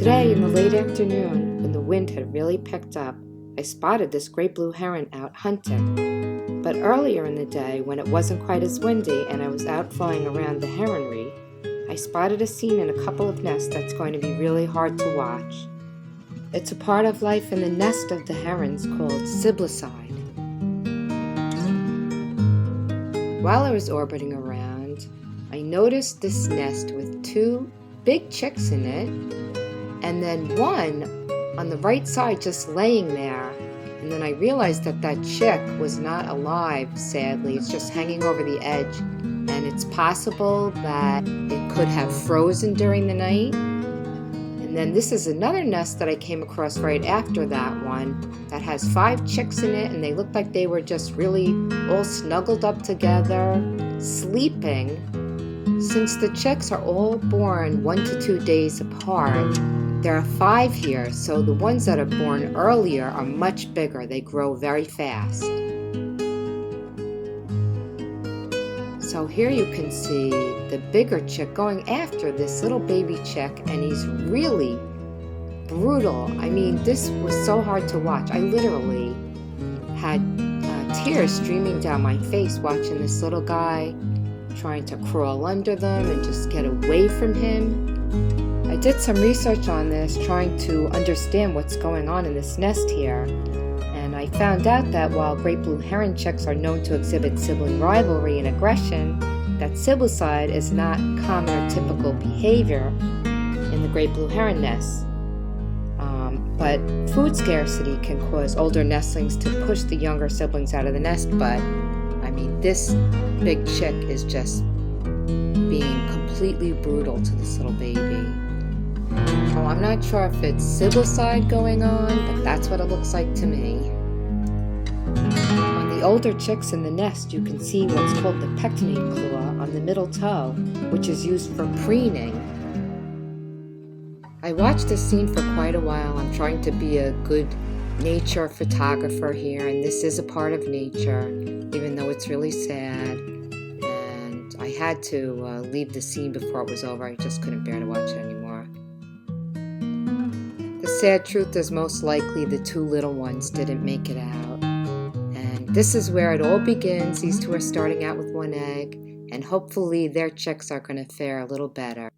Today, in the late afternoon, when the wind had really picked up, I spotted this great blue heron out hunting. But earlier in the day, when it wasn't quite as windy and I was out flying around the heronry, I spotted a scene in a couple of nests that's going to be really hard to watch. It's a part of life in the nest of the herons called Siblicide. While I was orbiting around, I noticed this nest with two big chicks in it, and then one on the right side just laying there. And then I realized that that chick was not alive, sadly. It's just hanging over the edge. And it's possible that it could have frozen during the night. And then this is another nest that I came across right after that one that has 5 chicks in it, and they looked like they were just really all snuggled up together, sleeping. Since the chicks are all born 1 to 2 days apart, there are 5 here, so the ones that are born earlier are much bigger. They grow very fast. So here you can see the bigger chick going after this little baby chick, and he's really brutal. I mean, this was so hard to watch. I literally had tears streaming down my face watching this little guy trying to crawl under them and just get away from him. I did some research on this, trying to understand what's going on in this nest here, and I found out that while great blue heron chicks are known to exhibit sibling rivalry and aggression, that siblicide is not common or typical behavior in the great blue heron nests. But food scarcity can cause older nestlings to push the younger siblings out of the nest, but I mean, this big chick is just being completely brutal to this little baby. Oh, I'm not sure if it's siblicide going on, but that's what it looks like to me. On the older chicks in the nest, you can see what's called the pectinate claw on the middle toe, which is used for preening. I watched this scene for quite a while. I'm trying to be a good nature photographer here, and this is a part of nature, even though it's really sad. And I had to leave the scene before it was over. I just couldn't bear to watch it anymore. The sad truth is most likely the 2 little ones didn't make it out. And this is where it all begins. These 2 are starting out with 1 egg, and hopefully their chicks are going to fare a little better.